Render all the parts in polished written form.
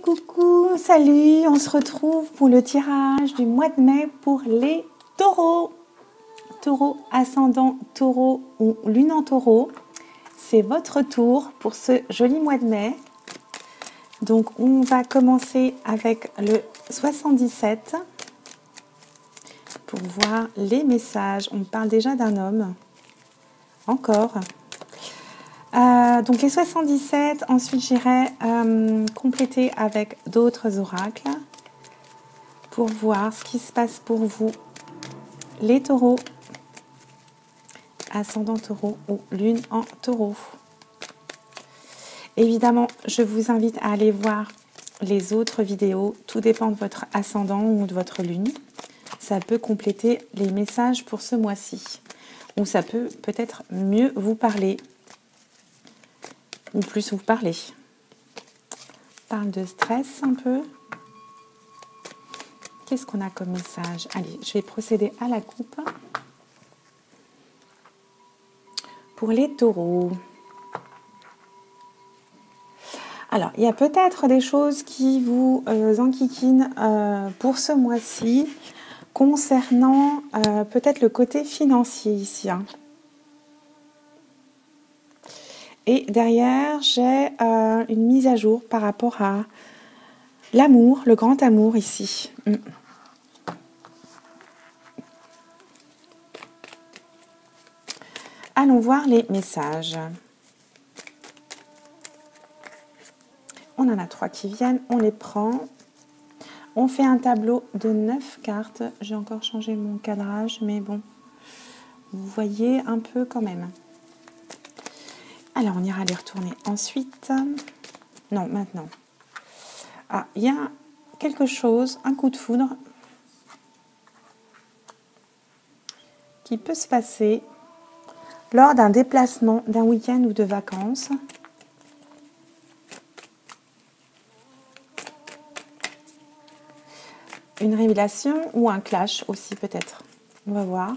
Coucou, salut, on se retrouve pour le tirage du mois de mai pour les taureaux. Taureau, ascendant taureau ou lune en taureau. C'est votre tour pour ce joli mois de mai. Donc on va commencer avec le 77 pour voir les messages. On parle déjà d'un homme. Encore. Donc les 77, ensuite j'irai compléter avec d'autres oracles pour voir ce qui se passe pour vous, les taureaux, ascendant taureau ou lune en taureau. Évidemment, je vous invite à aller voir les autres vidéos, tout dépend de votre ascendant ou de votre lune. Ça peut compléter les messages pour ce mois-ci, ou ça peut peut-être mieux vous parler. Ou plus vous parler. On parle de stress un peu. Qu'est-ce qu'on a comme message? Allez, je vais procéder à la coupe. Pour les taureaux. Alors, il y a peut-être des choses qui vous enquiquinent pour ce mois-ci concernant peut-être le côté financier ici. Et derrière, j'ai une mise à jour par rapport à l'amour, le grand amour ici. Allons voir les messages. On en a 3 qui viennent, on les prend. On fait un tableau de 9 cartes. J'ai encore changé mon cadrage, mais bon, vous voyez un peu quand même. Alors, on ira les retourner ensuite. Non, maintenant. Ah, il y a quelque chose, un coup de foudre qui peut se passer lors d'un déplacement, d'un week-end ou de vacances. Une révélation ou un clash aussi peut-être. On va voir.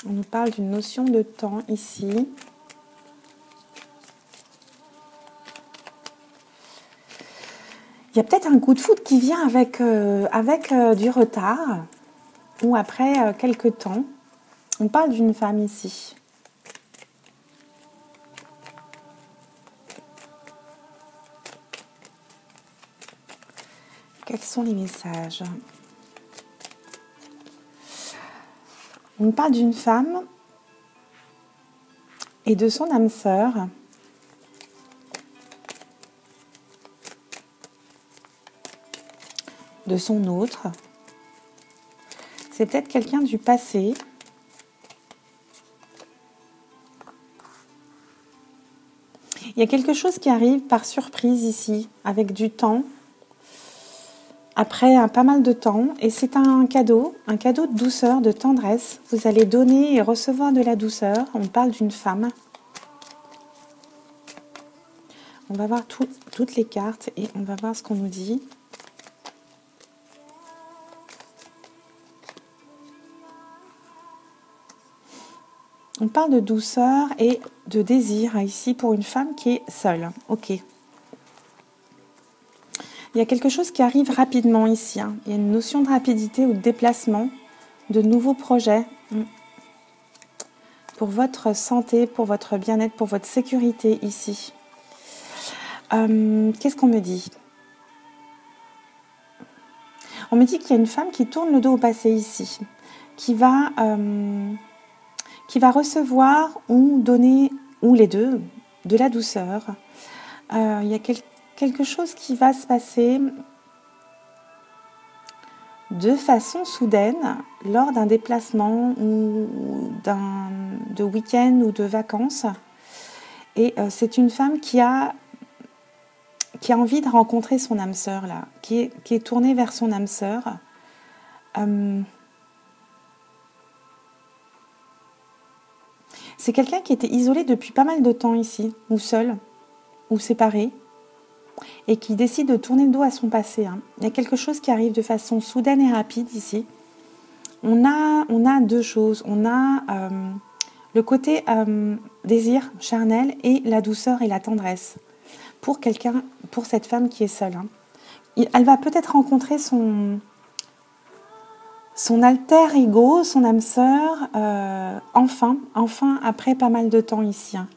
On nous parle d'une notion de temps ici. Il y a peut-être un coup de foudre qui vient avec du retard ou après quelques temps. On parle d'une femme ici. Quels sont les messages ? On parle d'une femme et de son âme sœur. De son autre. C'est peut-être quelqu'un du passé. Il y a quelque chose qui arrive par surprise ici, avec du temps. Après pas mal de temps, et c'est un cadeau de douceur, de tendresse. Vous allez donner et recevoir de la douceur. On parle d'une femme. On va voir toutes les cartes et on va voir ce qu'on nous dit. On parle de douceur et de désir ici pour une femme qui est seule. Ok. Il y a quelque chose qui arrive rapidement ici. Il y a une notion de rapidité ou de déplacement, de nouveaux projets. Pour votre santé, pour votre bien-être, pour votre sécurité ici. Qu'est-ce qu'on me dit? On me dit qu'il y a une femme qui tourne le dos au passé ici, qui va recevoir ou donner, ou les deux, de la douceur. Il y a quelque chose qui va se passer de façon soudaine lors d'un déplacement ou de week-end ou de vacances. Et c'est une femme qui a envie de rencontrer son âme sœur, là, qui est tournée vers son âme sœur. C'est quelqu'un qui était isolé depuis pas mal de temps ici, ou seul, ou séparé, et qui décide de tourner le dos à son passé. Il y a quelque chose qui arrive de façon soudaine et rapide ici. On a deux choses. On a le côté désir charnel et la douceur et la tendresse pour quelqu'un, pour cette femme qui est seule. Hein. Elle va peut-être rencontrer son alter ego, son âme sœur, enfin, après pas mal de temps ici. Hein.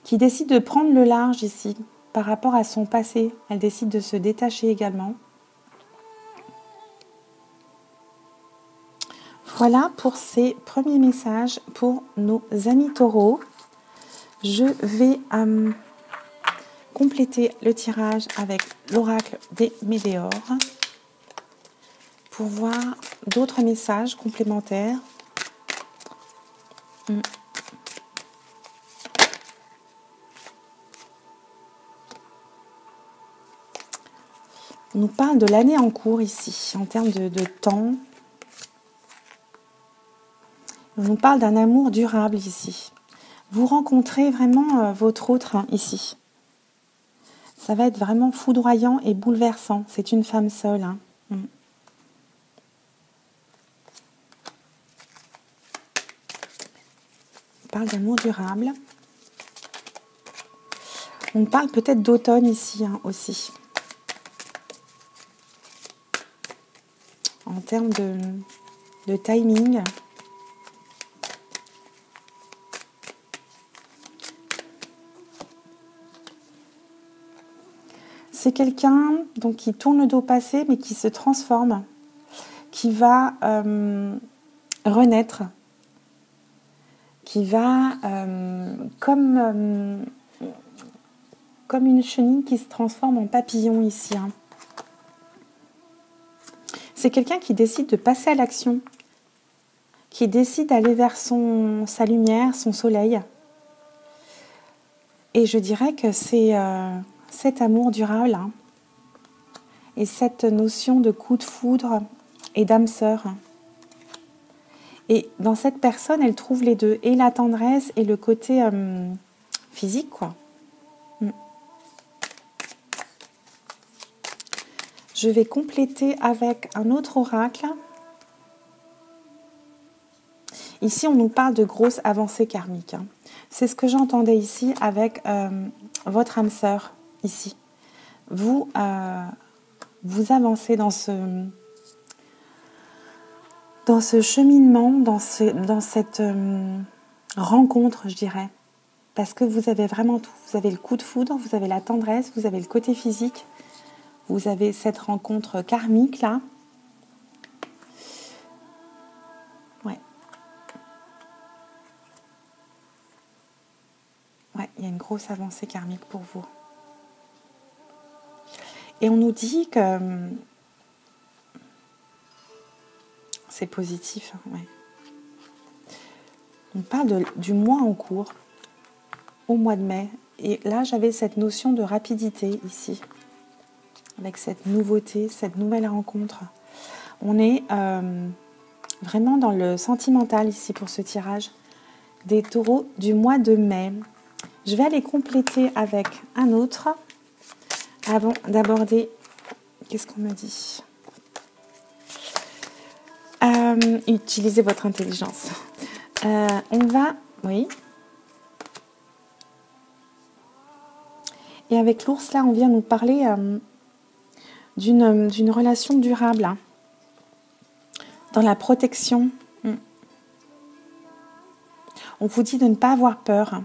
Qui décide de prendre le large ici, par rapport à son passé. Elle décide de se détacher également. Voilà pour ces premiers messages pour nos amis taureaux. Je vais compléter le tirage avec l'oracle des météores pour voir d'autres messages complémentaires. On nous parle de l'année en cours ici, en termes de temps. On nous parle d'un amour durable ici. Vous rencontrez vraiment votre autre ici. Ça va être vraiment foudroyant et bouleversant. C'est une femme seule. Hein. On parle d'amour durable. On parle peut-être d'automne ici aussi. En termes de timing. C'est quelqu'un donc qui tourne le dos au passé, mais qui se transforme, qui va renaître, qui va comme une chenille qui se transforme en papillon ici. Hein. C'est quelqu'un qui décide de passer à l'action, qui décide d'aller vers sa lumière, son soleil. Et je dirais que c'est cet amour durable hein, et cette notion de coup de foudre et d'âme sœur. Et dans cette personne, elle trouve les deux, et la tendresse et le côté physique, quoi. Je vais compléter avec un autre oracle. Ici, on nous parle de grosses avancées karmiques. Hein. C'est ce que j'entendais ici avec votre âme sœur, ici. Vous avancez dans ce cheminement, dans cette rencontre, je dirais. Parce que vous avez vraiment tout. Vous avez le coup de foudre, vous avez la tendresse, vous avez le côté physique. Vous avez cette rencontre karmique, là. Ouais. Ouais, il y a une grosse avancée karmique pour vous. Et on nous dit que c'est positif. Hein, ouais. On parle du mois en cours, au mois de mai. Et là, j'avais cette notion de rapidité ici. Avec cette nouveauté, cette nouvelle rencontre. On est vraiment dans le sentimental ici pour ce tirage des taureaux du mois de mai. Je vais aller compléter avec un autre avant d'aborder... Qu'est-ce qu'on me dit ? Utilisez votre intelligence. On va... Oui. Et avec l'ours, là, on vient nous parler... d'une relation durable hein, dans la protection. On vous dit de ne pas avoir peur.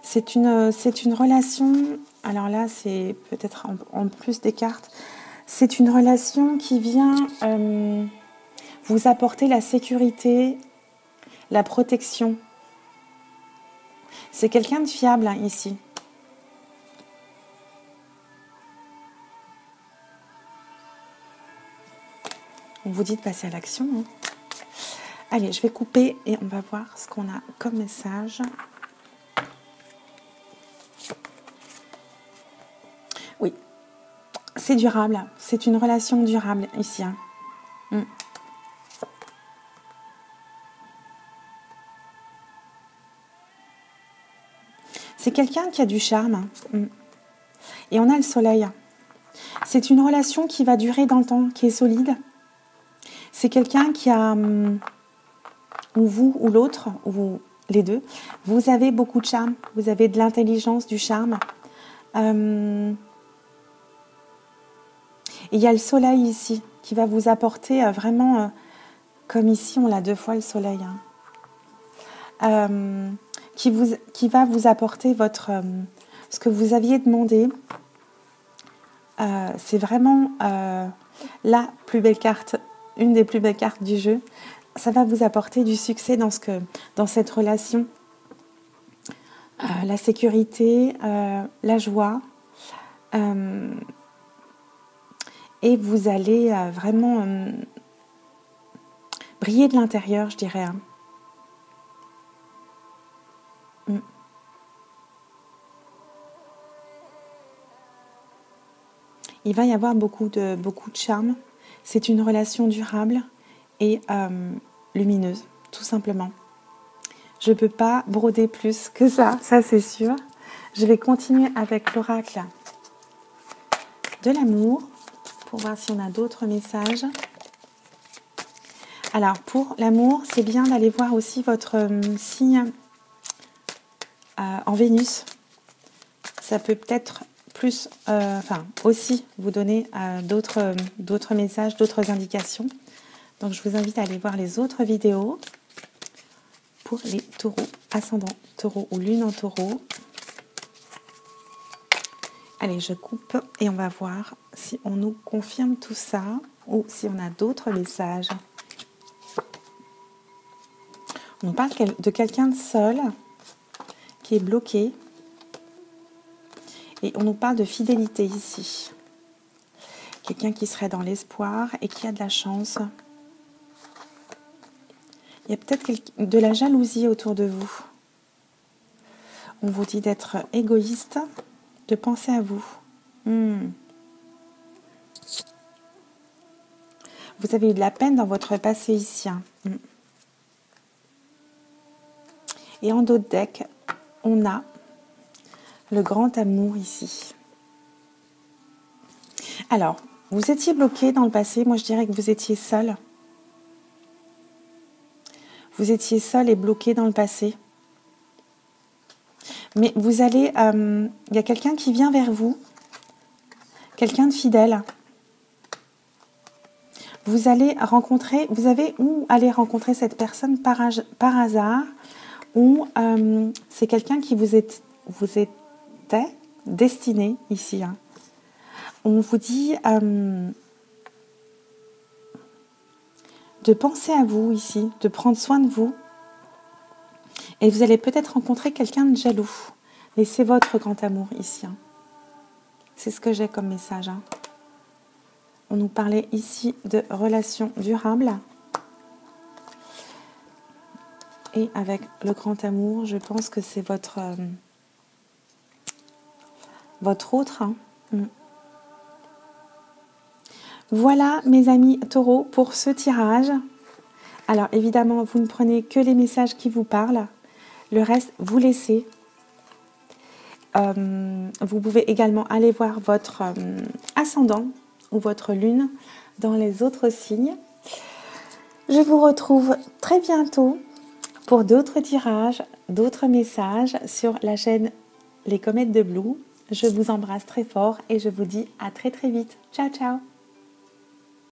C'est une relation, alors là c'est peut-être en plus des cartes, c'est une relation qui vient vous apporter la sécurité, la protection. C'est quelqu'un de fiable hein, ici. On vous dit de passer à l'action. Hein. Allez, je vais couper et on va voir ce qu'on a comme message. Oui, c'est durable. C'est une relation durable ici. Hein. C'est quelqu'un qui a du charme. Et on a le soleil. C'est une relation qui va durer dans le temps, qui est solide. C'est quelqu'un qui a, ou vous ou l'autre, ou les deux, vous avez beaucoup de charme, vous avez de l'intelligence, du charme. Il y a le soleil ici qui va vous apporter vraiment, comme ici on l'a 2 fois le soleil, qui va vous apporter ce que vous aviez demandé. C'est vraiment la plus belle carte, une des plus belles cartes du jeu. Ça va vous apporter du succès dans cette relation. La sécurité, la joie. Et vous allez vraiment briller de l'intérieur, je dirais. Il va y avoir beaucoup de charme. C'est une relation durable et lumineuse, tout simplement. Je ne peux pas broder plus que ça c'est sûr. Je vais continuer avec l'oracle de l'amour pour voir si on a d'autres messages. Alors, pour l'amour, c'est bien d'aller voir aussi votre signe en Vénus. Ça peut peut-être plus, aussi vous donner d'autres messages, d'autres indications. Donc, je vous invite à aller voir les autres vidéos pour les taureaux, ascendant taureau ou lune en taureau. Allez, je coupe et on va voir si on nous confirme tout ça ou si on a d'autres messages. On nous parle de quelqu'un de seul qui est bloqué. Et on nous parle de fidélité ici. Quelqu'un qui serait dans l'espoir et qui a de la chance. Il y a peut-être de la jalousie autour de vous. On vous dit d'être égoïste, de penser à vous. Vous avez eu de la peine dans votre passé ici. Et en d'autres decks, on a le grand amour ici. Alors, vous étiez bloqué dans le passé. Moi, je dirais que vous étiez seul. Vous étiez seul et bloqué dans le passé. Mais vous allez... il y a quelqu'un qui vient vers vous. Quelqu'un de fidèle. Vous avez ou aller rencontrer cette personne par hasard, ou c'est quelqu'un qui vous était destiné ici. On vous dit de penser à vous ici, de prendre soin de vous. Et vous allez peut-être rencontrer quelqu'un de jaloux. Mais c'est votre grand amour ici. C'est ce que j'ai comme message. On nous parlait ici de relations durables. Et avec le grand amour, je pense que c'est votre autre. Voilà mes amis taureaux pour ce tirage. Alors évidemment, vous ne prenez que les messages qui vous parlent. Le reste, vous laissez. Vous pouvez également aller voir votre ascendant ou votre lune dans les autres signes. Je vous retrouve très bientôt pour d'autres tirages, d'autres messages sur la chaîne Les Comètes de Blue. Je vous embrasse très fort et je vous dis à très très vite. Ciao ciao.